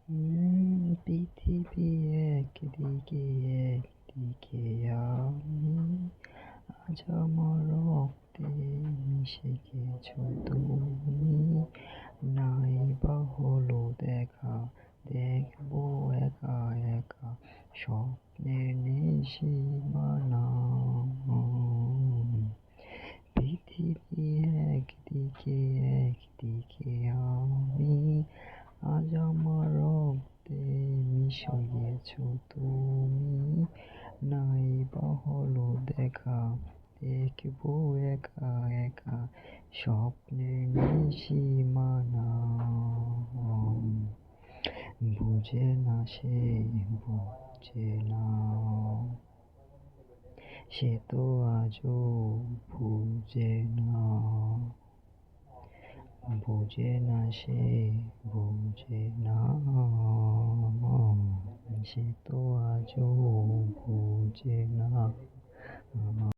পৃথিবী একদিকে একদিকে আমি, আজ আমার রক্তে মিশে গেছো তুমি। নাই বা হলো দেখা, দেখবো একা একা, স্বপ্নের নেই সীমানা। পৃথিবী একদিকে একদিকে আমি, আজ আমার রক্তে মিশে গেছো তুমি। নাই বা হলো দেখা, দেখবো একা একা, স্বপ্নের নেই সীমানা। বুঝে না সে, বুঝে না, সে তো আজও বুঝে না। বুঝে না সে, বুঝে না, সে তো আজও বুঝে না।